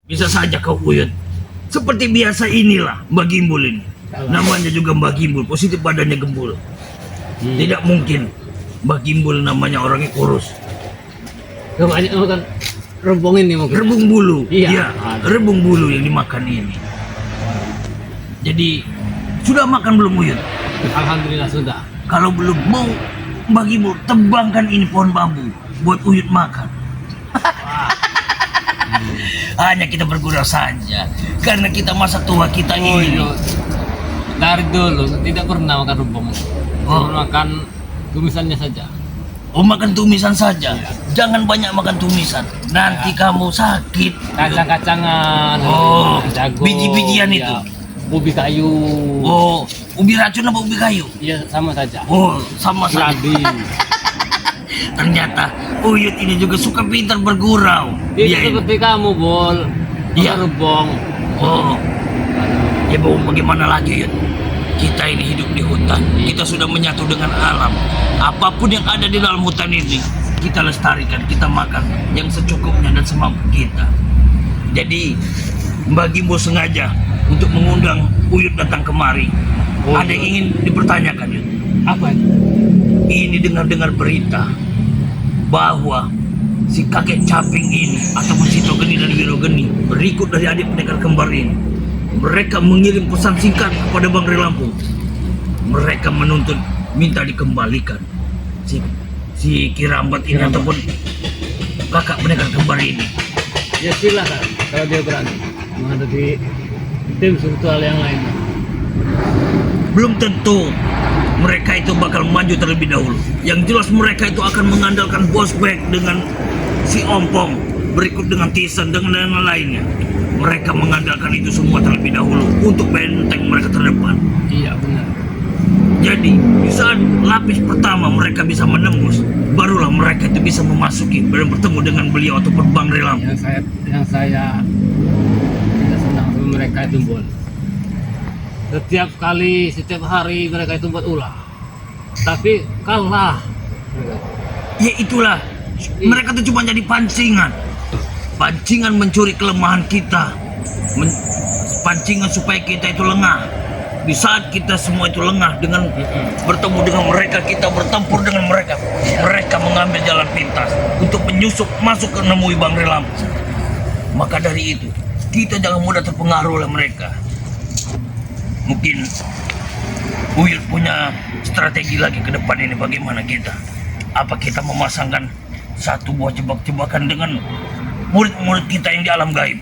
Bisa saja kau Uyut. Seperti biasa inilah Mbak Gimbul ini. Namanya juga Mbak Gimbul, positif badannya gembul. Tidak mungkin Mbak Gimbul namanya orangnya kurus. Banyak makan rebung ini mungkin. Rebung bulu. Iya. Rebung bulu yang dimakan ini. Jadi sudah makan belum Uyut? Alhamdulillah sudah. Kalau belum mau Mbak Gimbul tebangkan ini pohon bambu buat Uyut makan. Hanya kita bergurau saja karena kita masa tua kita ini. Dari dulu tidak pernah makan rebung. Pernah makan tumisannya saja. Oh, makan tumisan saja. Jangan banyak makan tumisan. Nanti kamu sakit. Kacang-kacangan. Oh, jagung, biji-bijian itu. Ubi kayu. Oh, ubi racun apa ubi kayu? Iya, sama saja. Oh, sama saja. Geladi. Ternyata Uyut ini juga suka pintar bergurau. Itu Dia ini. seperti kamu, Bol. Iya. Makan rebung. Oh, ya mau bagaimana lagi Uyut? Kita ini hidup di hutan. Kita sudah menyatu dengan alam. Apapun yang ada di dalam hutan ini, kita lestarikan, kita makan yang secukupnya dan semampu kita. Jadi, Mbak Gimbul sengaja untuk mengundang Uyut datang kemari. Ada yang ingin dipertanyakan, Uyut? Apa itu? Ini dengar-dengar berita bahwa si kakek caping ini ataupun si Togeni dan Wirogeni berikut dari adik pendekar kembar ini, mereka mengirim pesan singkat kepada Bang Ray Lampung. Mereka menuntut minta dikembalikan si Kirambat ini ataupun kakak pendekar kembar ini. Ya silakan kalau dia berani menghadapi tim spiritual yang lain. Belum tentu mereka itu bakal maju terlebih dahulu. Yang jelas mereka itu akan mengandalkan Bosbek dengan si Ompong, berikut dengan Tisen dengan yang lainnya. Mereka mengandalkan itu semua terlebih dahulu untuk benteng mereka terdepan. Iya benar. Jadi di saat lapis pertama mereka bisa menembus, barulah mereka itu bisa memasuki dan bertemu dengan beliau ataupun Bang Ray Lampung. Yang saya tidak senang sama mereka itu, Bol. Setiap hari mereka itu buat ulah, tapi kalah. Ya itulah, mereka tuh cuma jadi pancingan mencuri kelemahan kita, pancingan supaya kita itu lengah. Di saat kita semua itu lengah dengan bertemu dengan mereka, kita bertempur dengan mereka, mereka mengambil jalan pintas untuk menyusup masuk ke nemui Bang Ray Lampung. Maka dari itu kita jangan mudah terpengaruh oleh mereka. Mungkin Uyut punya strategi lagi ke depan ini. Bagaimana kita? Apa kita memasangkan satu buah jebak-jebakan dengan murid-murid kita yang di alam gaib?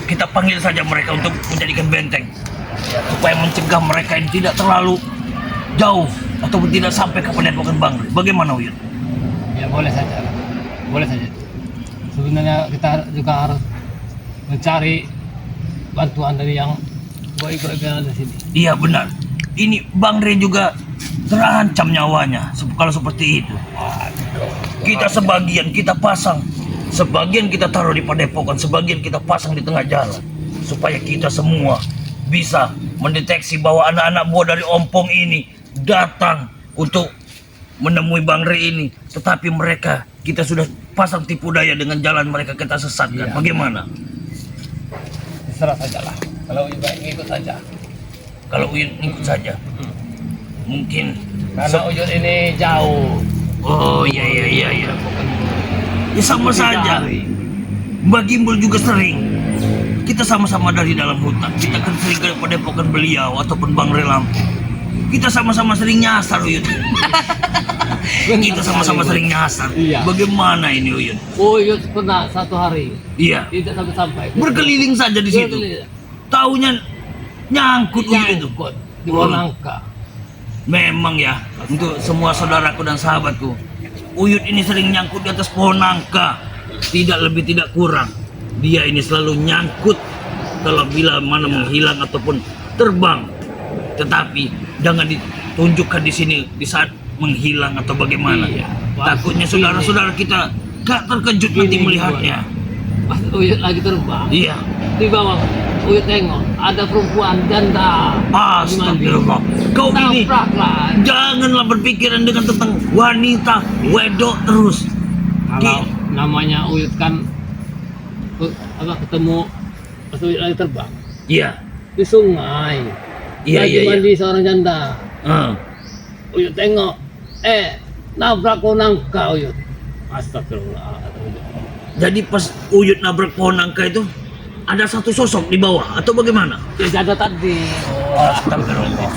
Kita panggil saja mereka untuk menjadikan benteng supaya mencegah mereka yang tidak terlalu jauh ataupun tidak sampai ke padepokan Bang Ray. Bagaimana Uyut? Ya boleh saja. Sebenarnya kita juga harus mencari bantuan dari yang baik-baik yang ada di sini. Iya benar. Ini Bang Ray juga terancam nyawanya kalau seperti itu. Kita sebagian kita pasang, sebagian kita taruh di padepokan, sebagian kita pasang di tengah jalan supaya kita semua bisa mendeteksi bahwa anak-anak buah dari Ompong ini datang untuk menemui Bang Ray ini. Tetapi mereka kita sudah pasang tipu daya dengan jalan mereka kita sesatkan. Iya. Bagaimana? Terserah sajalah. Kalau Uyut ikut saja. Kalau Uyut ikut saja, mungkin Karena Uyut ini jauh. oh iya. Ya sama saja. Hari. Mbak Gimbul juga sering. Kita sama-sama dari dalam hutan. Kita kan sering ke padepokan beliau ataupun Bang Ray Lampung. Kita sama-sama sering nyasar Uyut. Kita sama-sama sering nyasar. Iya. Bagaimana ini Uyut? Uyut pernah satu hari Iya. tidak sampai. Berkeliling saja di situ. Taunya nyangkut Uyut itu. Nyangkut di bawah nangka. Memang ya, untuk semua saudaraku dan sahabatku, Uyut ini sering nyangkut di atas pohon nangka. Tidak lebih tidak kurang. Dia ini selalu nyangkut kalau bila mana menghilang ataupun terbang. Tetapi jangan ditunjukkan di sini di saat menghilang atau bagaimana. Iya. Takutnya saudara-saudara kita gak terkejut nanti melihatnya. Pas Uyut lagi terbang, Iya. di bawah Uyut tengok ada perempuan janda. Astagfirullah. Kau ini Tabraklah. janganlah berpikiran dengan tentang wanita, wedok terus. Kalau namanya Uyut kan ketemu pas Uyut lagi terbang Iya. di sungai. Iya, Lagi iya, iya. mandi seorang janda. Ah. Uyut tengok, nabrak konang kau Uyut. Astagfirullah. Kata Uyut. Jadi pas Uyut nabrak pohon nangka itu ada satu sosok di bawah atau bagaimana? Ya janda tadi. Astagfirullah.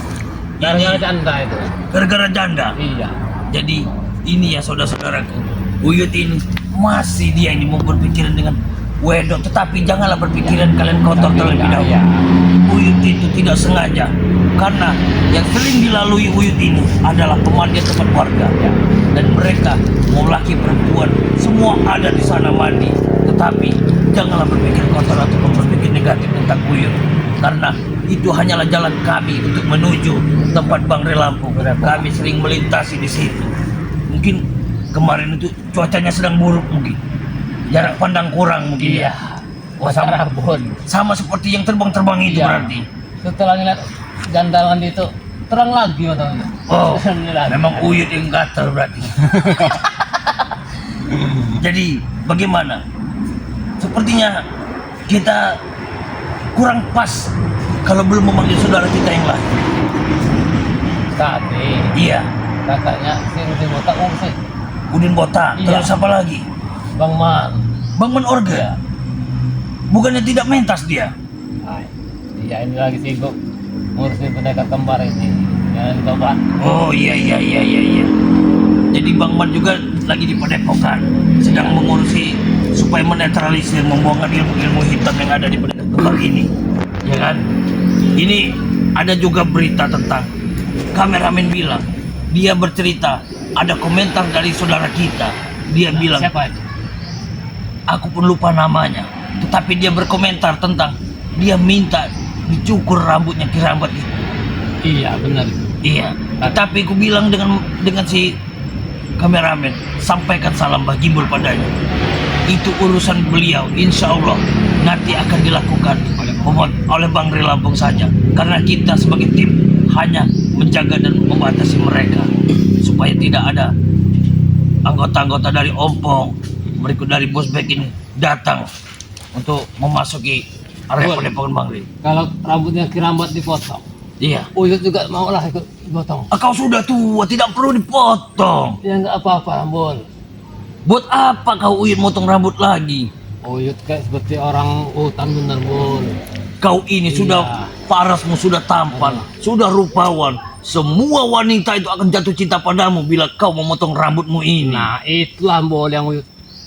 Gara-gara janda itu. Gara-gara janda. Iya. Jadi ini ya saudara-saudaraku, Uyut ini masih dia ini mau berpikiran dengan wedok, tetapi janganlah berpikiran kalian kotor terlebih dahulu. Iya. Uyut itu tidak sengaja, karena yang sering dilalui Uyut ini adalah pemandian tempat warga, dan mereka mau laki perempuan semua ada di sana mandi. Tetapi janganlah berpikir kotor atau berpikir negatif tentang Uyut, karena itu hanyalah jalan kami untuk menuju tempat Bang Re Lampung. Kami sering melintasi di situ. Mungkin kemarin itu cuacanya sedang buruk, mungkin jarak pandang kurang mungkin. Iya. Oh, sama, Rabun. sama seperti yang terbang-terbang itu Iya. berarti. Setelah ngeliat janda mandi itu terang lagi mata Uyut. Oh, Terang lagi. memang Uyut yang gatal berarti. Jadi bagaimana? Sepertinya kita kurang pas kalau belum memanggil saudara kita yang lain. Tadi Iya, kakaknya si Rudi Botak sih Udin Botak. Iya. Terus apa lagi? Bang Man. Bang Men Orga. Bukannya tidak mentas dia? Ay, dia ini lagi sibuk ngurusin pendekar kembar ini. Jangan coba. Oh iya iya iya iya iya. Jadi Bang Man juga lagi di Padepokan, sedang mengurusi supaya menetralisir, membuangkan ilmu-ilmu hitam yang ada di pendekar kembar ini. Ya kan? Ini ada juga berita tentang kameramen bilang, dia bercerita ada komentar dari saudara kita. Dia bilang, Siapa itu? aku pun lupa namanya, tetapi dia berkomentar tentang dia minta dicukur rambutnya Kirambat itu. Iya benar. Iya, tetapi aku bilang dengan si kameramen, sampaikan salam Mbah Gimbul padanya. Itu urusan beliau, insya Allah nanti akan dilakukan oleh Bang Re Lampung saja. Karena kita sebagai tim hanya menjaga dan membatasi mereka supaya tidak ada anggota-anggota dari Ompong berikut dari Bosbek ini datang untuk memasuki area Boleh. Padepokan Bang Re. Kalau rambutnya Kirambat dipotong, Iya. Uyut juga mau lah ikut dipotong. Kau sudah tua, tidak perlu dipotong. Ya nggak apa-apa, Bol. Buat apa kau Uyut motong rambut lagi? Uyut kayak seperti orang hutan bener, Bol. Kau ini Iya. sudah parasmu, sudah tampan, sudah rupawan. Semua wanita itu akan jatuh cinta padamu bila kau memotong rambutmu ini. Nah itulah Bol yang Uyut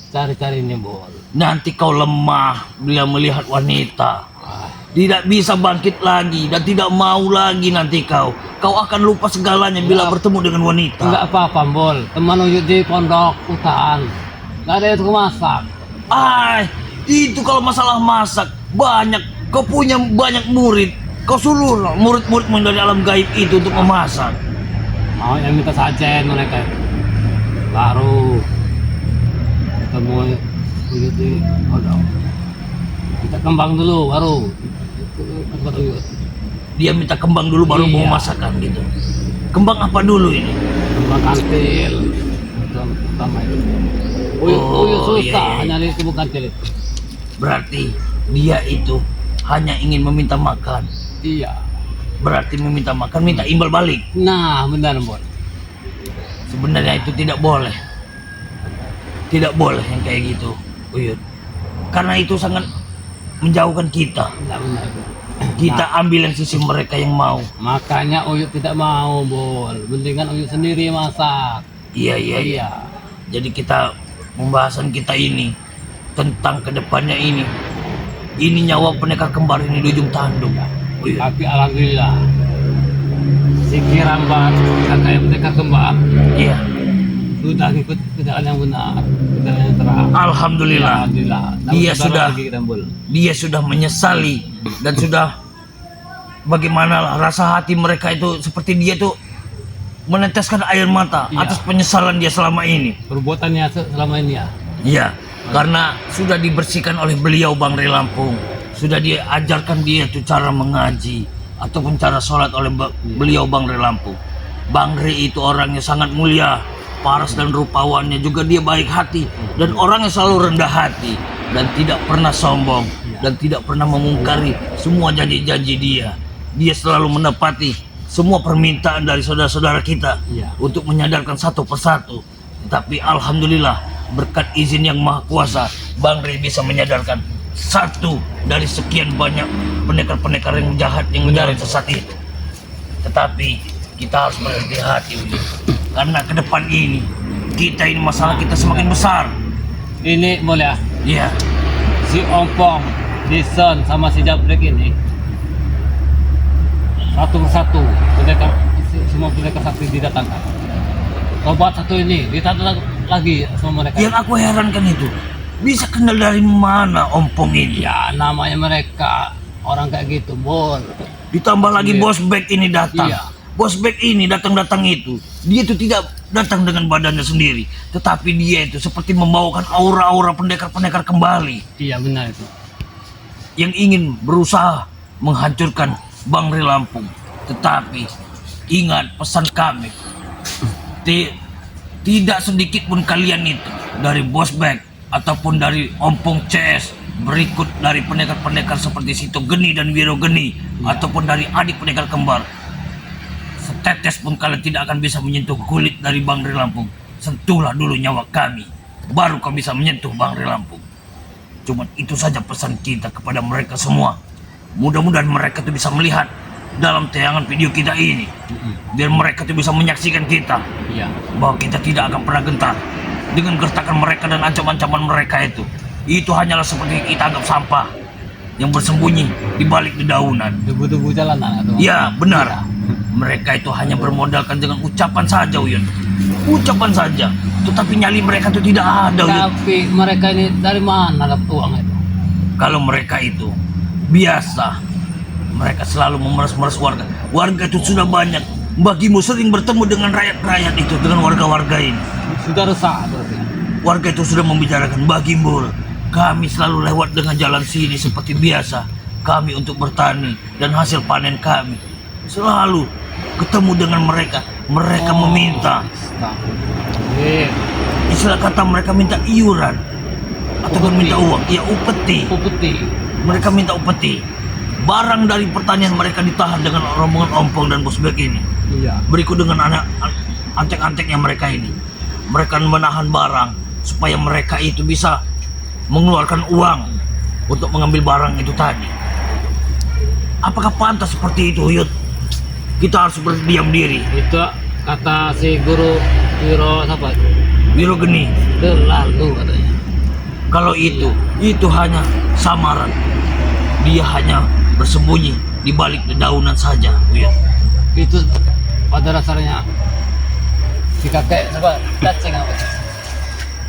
cari-cari ini, Bol. Nanti kau lemah bila melihat wanita. Ah, Tidak bisa bangkit lagi dan tidak mau lagi nanti kau. Kau akan lupa segalanya bila Enggak. bertemu dengan wanita. nggak apa-apa, Bol. Teman Uyut di pondok hutan. Nggak ada yang tukang masak. Itu kalau masalah masak banyak. Kau punya banyak murid. Kau suruh murid-muridmu dari alam gaib itu untuk memasak. Mau yang minta sajen mereka. Baru ketemu Uyut di pondok. Kita kembang dulu, baru ke tempat Uyut. Dia minta kembang dulu baru mau Iya. masakan gitu. Kembang apa dulu ini? Kembang kantil. Itu pertama itu. Uyut, Oh, Uyut susah iya, iya. nyari kembang kantil itu. Berarti dia itu hanya ingin meminta makan. Iya. Berarti meminta makan, minta imbal balik. Nah, benar, Bol. Sebenarnya itu tidak boleh. Tidak boleh yang kayak gitu, Uyut. Karena itu sangat menjauhkan kita. Benar. Kita ambil yang sisi mereka yang mau. Makanya Uyut tidak mau, Bol. Mendingan Uyut sendiri masak. Iya, iya, iya. Jadi kita pembahasan kita ini tentang kedepannya ini. Ini nyawa pendekar kembar ini di ujung tanduk. Uyut. Tapi alhamdulillah si Kirambat kakak yang mereka kembar Iya. sudah ikut ke jalan yang benar, ke jalan yang terang. Alhamdulillah. Alhamdulillah. Dia Saudara sudah- lagi kita, Bol. Dia sudah menyesali dan sudah bagaimana lah rasa hati mereka itu seperti dia tuh meneteskan air mata Iya. atas penyesalan dia selama ini. Perbuatannya selama ini ya. Iya, karena sudah dibersihkan oleh beliau Bang Re Lampung. Sudah diajarkan dia tuh cara mengaji ataupun cara sholat oleh beliau Bang Re Lampung. Bang Re itu orangnya sangat mulia, paras dan rupawannya juga dia baik hati dan orangnya selalu rendah hati. dan tidak pernah sombong dan tidak pernah memungkari semua janji-janji dia. Dia selalu menepati semua permintaan dari saudara-saudara kita untuk menyadarkan satu persatu. Tapi alhamdulillah berkat izin yang maha kuasa, Bang Rey bisa menyadarkan satu dari sekian banyak pendekar-pendekar yang jahat yang menjaring sesat itu. Tetapi kita harus berhati-hati, karena ke depan ini kita ini masalah kita semakin besar. Ini boleh ya? Iya. Si Ompong, Dison sama si Jabrek ini satu persatu pendekar, semua pendekar sakti didatangkan. Obat satu ini ditata lagi sama mereka. Yang aku herankan itu, bisa kenal dari mana Ompong ini? Ya namanya mereka orang kayak gitu, Bol. Ditambah lagi Iya. Bos Bek ini datang. Iya. Bos Bek ini datang-datang itu, dia itu tidak datang dengan badannya sendiri, tetapi dia itu seperti membawakan aura-aura pendekar-pendekar kembali Iya benar itu. yang ingin berusaha menghancurkan Bang Rey Lampung. Tetapi ingat pesan kami, tidak sedikit pun kalian itu dari Bos Bek ataupun dari Ompong CS, berikut dari pendekar-pendekar seperti Sito Geni dan Wiro Geni, ataupun dari adik pendekar kembar, setetes pun kalian tidak akan bisa menyentuh kulit dari Bang Rey Lampung. Sentuhlah dulu nyawa kami, baru kau bisa menyentuh Bang Rey Lampung. Cuman itu saja pesan kita kepada mereka semua. Mudah-mudahan mereka tuh bisa melihat dalam tayangan video kita ini, biar mereka tuh bisa menyaksikan kita Iya. bahwa kita tidak akan pernah gentar dengan gertakan mereka dan ancaman-ancaman mereka itu. Itu hanyalah seperti kita anggap sampah yang bersembunyi di balik dedaunan. Debu-debu jalanan atau? Ya benar, mereka itu hanya bermodalkan dengan ucapan saja, Uyun. Ucapan saja, tetapi nyali mereka itu tidak ada, Uyun. Tapi mereka ini dari mana dapat uang itu? Kalau mereka itu biasa, mereka selalu memeras-meras warga. Warga itu sudah banyak. Bagimu sering bertemu dengan rakyat-rakyat itu, dengan warga-warga ini. Sudah rusak berarti. Warga itu sudah membicarakan, Bagimbul, kami selalu lewat dengan jalan sini seperti biasa. Kami untuk bertani dan hasil panen kami selalu ketemu dengan mereka. Mereka meminta, istilah kata mereka minta iuran atau minta uang. Ya upeti. Upeti. Mereka minta upeti. Barang dari pertanian mereka ditahan dengan rombongan Ompong dan Bos Bek ini. Iya. Berikut dengan anak antek-anteknya mereka ini. Mereka menahan barang supaya mereka itu bisa mengeluarkan uang untuk mengambil barang itu tadi. Apakah pantas seperti itu, Yud? Kita harus berdiam diri. Itu kata si guru Wiro apa? Wiro Geni, Terlalu katanya. kalau itu hanya samaran. Dia hanya bersembunyi di balik dedaunan saja, Yud. Itu pada dasarnya si kakek apa? Cacing apa?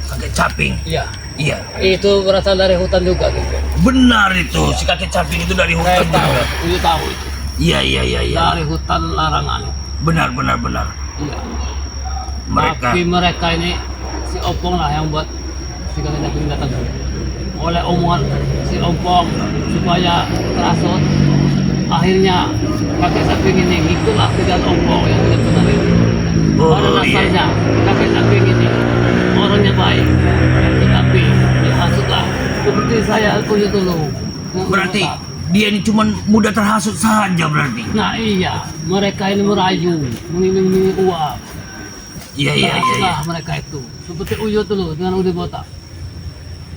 Kakek Caping. Iya. Iya, Itu berasal dari hutan juga gitu. benar itu. Si kakek Caping itu dari Saya hutan tahu. juga. Itu tahu itu. Iya. Dari hutan larangan. Benar. Iya. Mereka Tapi mereka ini si Ompong lah yang buat si kakek Caping datang. Oleh omongan si Ompong supaya terasut, akhirnya kakek Caping ini ngikutlah dengan Ompong yang tidak benar itu. Pada dasarnya kakek Caping ini orangnya baik, tetapi dihasutlah seperti saya aku itu loh. berarti dia ini cuma mudah terhasut saja berarti. Nah iya, mereka ini merayu, mengiming-imingi uang. Iya. Nah, mereka itu seperti Uyut dulu dengan Udi Botak.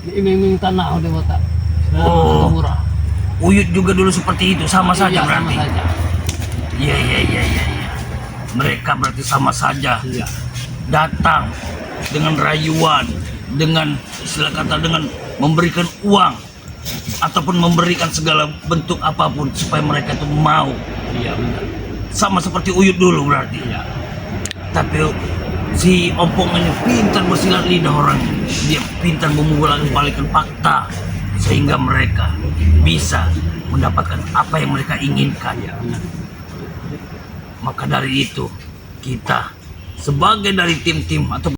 Diiming-iming tanah Udi Botak. Nah, Oh. murah. Uyut juga dulu seperti itu, sama saja Iya, berarti. sama saja. Iya. Mereka berarti sama saja. Iya. Datang dengan rayuan, dengan istilah kata dengan memberikan uang ataupun memberikan segala bentuk apapun supaya mereka itu mau. Iya benar. Sama seperti Uyut dulu berarti. Iya. Tapi si Ompong ini pintar bersilat lidah orang. Dia pintar membolak-balikan fakta sehingga mereka bisa mendapatkan apa yang mereka inginkan. Iya benar. Maka dari itu kita sebagai dari tim-tim atau